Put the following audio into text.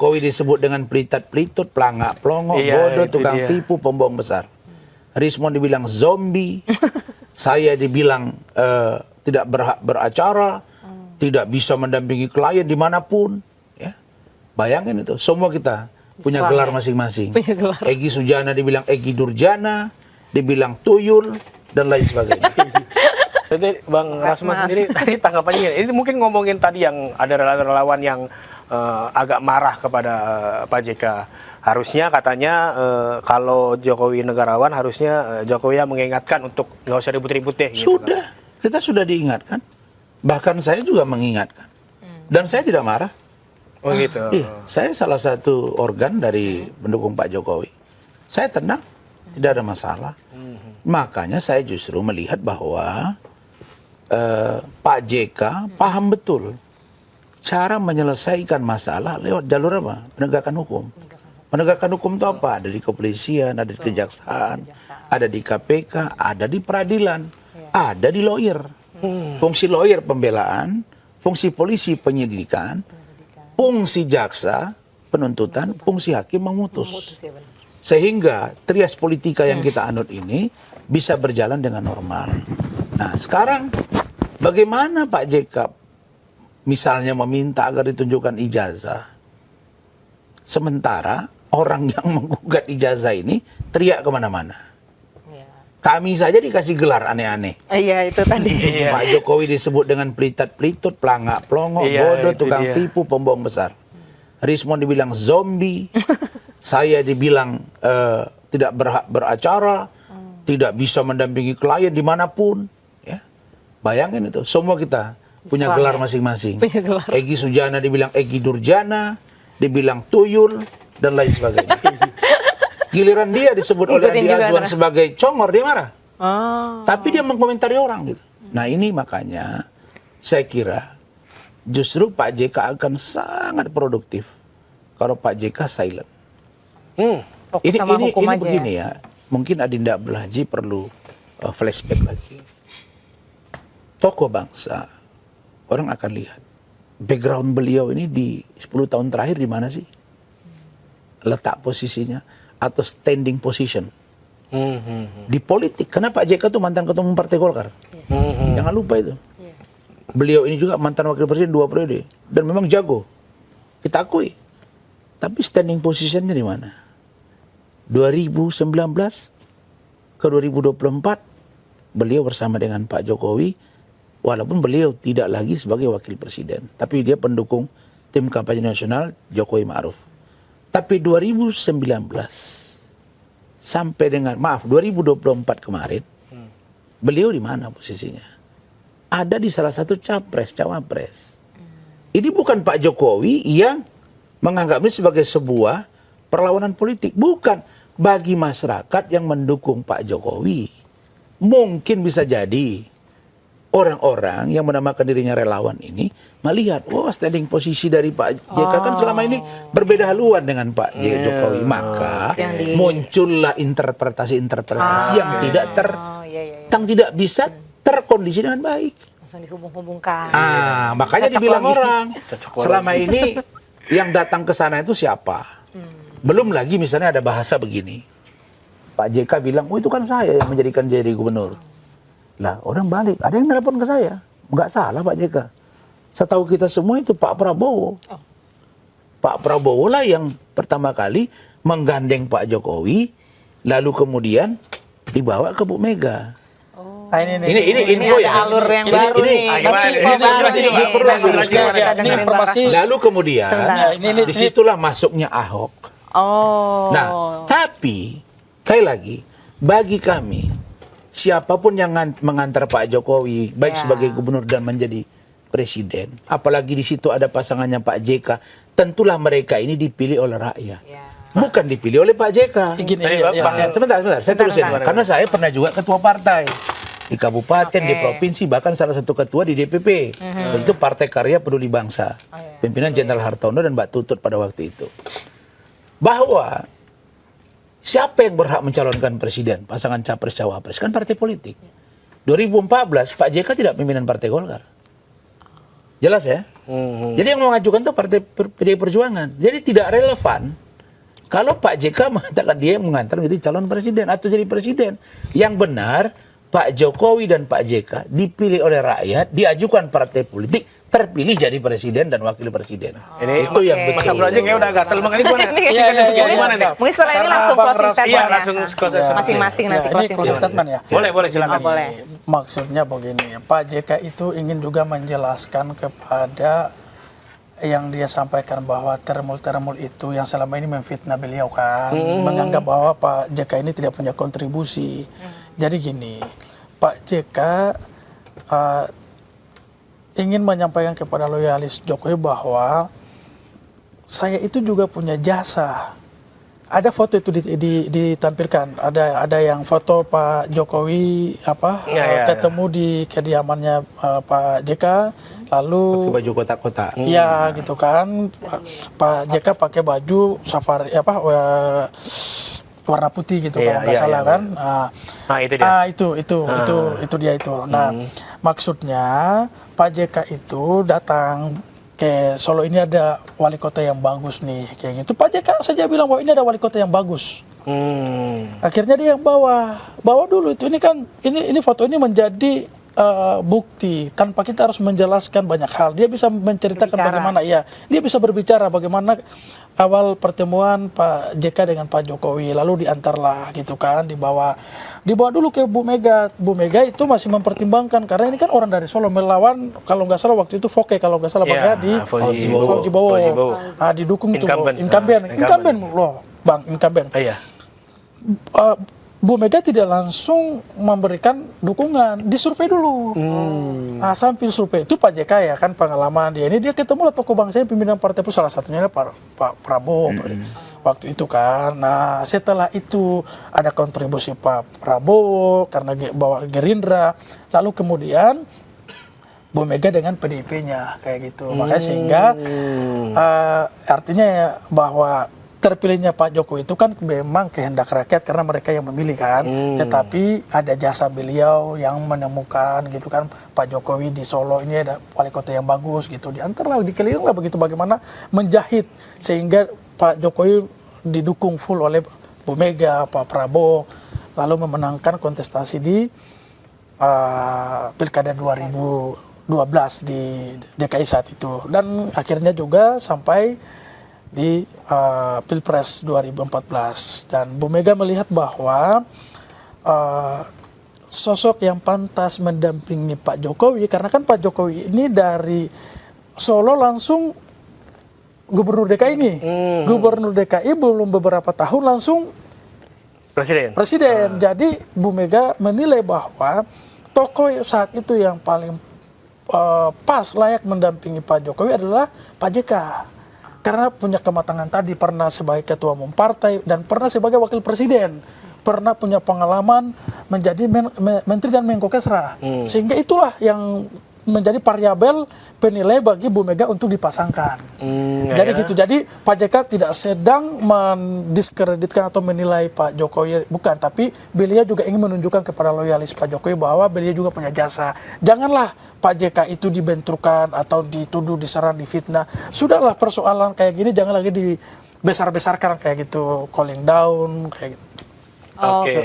Jokowi disebut dengan pelitat-pelitut, pelangak, pelongok, bodoh, tukang tipu, pembohong besar. Rismon dibilang zombie, saya dibilang tidak berhak beracara, tidak bisa mendampingi klien dimanapun. Ya. Bayangin itu, semua kita punya gelar masing-masing. Egy Sujana dibilang Egy Durjana, dibilang tuyul, dan lain sebagainya. Jadi Bang Rasman sendiri tadi tanggapannya ini mungkin ngomongin tadi yang ada relawan yang agak marah kepada Pak JK. Harusnya katanya kalau Jokowi negarawan harusnya Jokowi yang mengingatkan untuk nggak usah ribut-ribut deh. Sudah, gitu, kita sudah diingatkan. Bahkan saya juga mengingatkan. Dan saya tidak marah. Oh gitu. Iya, saya salah satu organ dari pendukung Pak Jokowi. Saya tenang, tidak ada masalah. Makanya saya justru melihat bahwa Pak JK paham betul cara menyelesaikan masalah lewat jalur apa? Penegakan hukum. Penegakan hukum itu apa? Ada di kepolisian, ada di kejaksaan, ada di KPK, ada di peradilan, ada di lawyer. Fungsi lawyer pembelaan, fungsi polisi penyelidikan, fungsi jaksa penuntutan, fungsi hakim memutus. Sehingga trias politika yang kita anut ini bisa berjalan dengan normal. Nah sekarang bagaimana Pak JK misalnya meminta agar ditunjukkan ijazah, sementara orang yang menggugat ijazah ini teriak kemana-mana. Kami saja dikasih gelar aneh-aneh. Iya itu tadi. Pak Jokowi disebut dengan pelitat-pelitut, pelangak, pelongok, bodoh, tukang tipu, pembohong besar. Rismon dibilang zombie, saya dibilang tidak berhak beracara, tidak bisa mendampingi klien dimanapun. Ya. Bayangin itu, semua kita punya gelar masing-masing. Egy Sujana dibilang Egy Durjana, dibilang tuyul, dan lain sebagainya. Giliran dia disebut oleh Andi Azwan sebagai congor, dia marah. Tapi dia mengkomentari orang gitu. Nah ini makanya saya kira justru Pak JK akan sangat produktif kalau Pak JK silent. Ini begini ya. Mungkin Adinda Abdul Haji perlu flashback lagi. Tokoh bangsa, orang akan lihat background beliau ini di 10 tahun terakhir di mana sih? Letak posisinya atau standing position di politik. Karena Pak JK itu mantan ketua umum Partai Golkar. Jangan lupa itu. Beliau ini juga mantan wakil presiden 2 periode dan memang jago. Kita akui. Tapi standing positionnya di mana? 2019 ke 2024 beliau bersama dengan Pak Jokowi, walaupun beliau tidak lagi sebagai wakil presiden, tapi dia pendukung tim kampanye nasional Jokowi Ma'ruf. Tapi 2019 sampai dengan 2024 kemarin, beliau di mana posisinya? Ada di salah satu cawapres. Ini bukan Pak Jokowi yang menganggap ini sebagai sebuah perlawanan politik. Bukan. Bagi masyarakat yang mendukung Pak Jokowi, mungkin bisa jadi orang-orang yang menamakan dirinya relawan ini melihat, oh standing posisi dari Pak JK kan selama ini berbeda haluan dengan Pak Jokowi. Maka muncullah interpretasi-interpretasi yang tidak bisa terkondisi dengan baik. Langsung dihubung-hubungkan. Makanya dibilang orang, selama ini yang datang ke sana itu siapa? Belum lagi misalnya ada bahasa begini. Pak JK bilang, oh itu kan saya yang menjadikan jadi gubernur. Lah orang balik, ada yang nelpon ke saya. Enggak salah Pak JK. Setahu kita semua itu Pak Prabowo. Pak Prabowo lah yang pertama kali menggandeng Pak Jokowi, lalu kemudian dibawa ke Bu Mega. Ini info ya. Alur yang baru nih. Ini perlu diluruskan. Lalu kemudian disitulah masuknya Ahok. Nah, tapi sekali lagi bagi kami siapapun yang mengantar Pak Jokowi baik sebagai gubernur dan menjadi presiden, apalagi di situ ada pasangannya Pak JK, tentulah mereka ini dipilih oleh rakyat. Bukan dipilih oleh Pak JK. Sebentar, saya terusin. Karena saya pernah juga ketua partai di kabupaten, di provinsi, bahkan salah satu ketua di DPP. Itu Partai Karya Peduli Bangsa. Pimpinan Jenderal Hartono dan Mbak Tutut pada waktu itu. Bahwa siapa yang berhak mencalonkan presiden, pasangan capres-cawapres, kan partai politik. 2014 Pak JK tidak pimpinan Partai Golkar. Jelas ya? Jadi yang mengajukan itu Partai PDI Perjuangan. Jadi tidak relevan kalau Pak JK mengatakan dia yang mengantar menjadi calon presiden atau jadi presiden. Yang benar Pak Jokowi dan Pak JK dipilih oleh rakyat, diajukan partai politik, terpilih jadi presiden dan wakil presiden. Ini Itu yang Mas betul. Abdul aja kayak udah gatel banget ini gimana? Gimana nih? Mungkin setelah ini Karena langsung Bang closing Rasman- statement Iya, ya. langsung closing Masing-masing nanti ini closing closing statement ya. Boleh silakan. Boleh. Maksudnya begini, Pak JK itu ingin juga menjelaskan kepada yang dia sampaikan bahwa termul itu yang selama ini memfitnah beliau kan, menganggap bahwa Pak JK ini tidak punya kontribusi. Jadi gini, Pak JK ingin menyampaikan kepada loyalis Jokowi bahwa saya itu juga punya jasa. Ada foto itu ditampilkan. Ada yang foto Pak Jokowi ketemu di kediamannya Pak JK, lalu Pakai baju kotak-kotak. ya gitu kan, Pak JK pakai baju safari warna putih gitu kalau nggak salah kan. Nah, itu dia. Itu dia itu. Nah, maksudnya Pak JK itu datang ke Solo, ini ada wali kota yang bagus nih kayak gitu. Pak JK saja bilang bahwa ini ada wali kota yang bagus. Akhirnya dia yang bawa dulu itu. Ini kan ini foto ini menjadi bukti tanpa kita harus menjelaskan banyak hal. Dia bisa menceritakan bagaimana dia bisa berbicara bagaimana awal pertemuan Pak JK dengan Pak Jokowi, lalu diantarlah gitu kan, dibawa dulu ke Bu Mega. Bu Mega itu masih mempertimbangkan karena ini kan orang dari Solo melawan, kalau nggak salah waktu itu Foke, kalau nggak salah Bang Yadi, Fauzi Bowo. Bowo. Didukung itu Incumbent. incumbent loh Bang, incumbent. Iya. Bu Mega tidak langsung memberikan dukungan, disurvei dulu. Sambil survei itu Pak JK ya kan, pengalaman dia ini, dia ketemu lah tokoh bangsa yang pimpinan partai pun, salah satunya Pak Prabowo waktu itu kan. Nah setelah itu ada kontribusi Pak Prabowo karena bawa Gerindra, lalu kemudian Bu Mega dengan PDIP-nya kayak gitu. Makanya sehingga artinya ya bahwa terpilihnya Pak Jokowi itu kan memang kehendak rakyat karena mereka yang memilih kan. Tetapi ada jasa beliau yang menemukan gitu kan, Pak Jokowi di Solo ini ada wali kota yang bagus gitu. Diantarlah, dikeliling lah begitu bagaimana menjahit sehingga Pak Jokowi didukung full oleh Bu Mega, Pak Prabowo, lalu memenangkan kontestasi di Pilkada 2012 di DKI saat itu. Dan akhirnya juga sampai di Pilpres 2014, dan Bu Mega melihat bahwa sosok yang pantas mendampingi Pak Jokowi, karena kan Pak Jokowi ini dari Solo langsung gubernur DKI nih, gubernur DKI belum beberapa tahun langsung presiden. Jadi Bu Mega menilai bahwa tokoh saat itu yang paling pas layak mendampingi Pak Jokowi adalah Pak JK. Karena punya kematangan tadi, pernah sebagai ketua umum partai dan pernah sebagai wakil presiden, pernah punya pengalaman menjadi menteri dan Menko Kesra, sehingga itulah yang menjadi variabel penilai bagi Bu Mega untuk dipasangkan. Jadi gitu. Jadi Pak JK tidak sedang mendiskreditkan atau menilai Pak Jokowi, bukan, tapi beliau juga ingin menunjukkan kepada loyalis Pak Jokowi bahwa beliau juga punya jasa. Janganlah Pak JK itu dibenturkan atau dituduh, diserang, difitnah. Sudahlah, persoalan kayak gini jangan lagi dibesar-besarkan kayak gitu, calling down kayak gitu. Oke.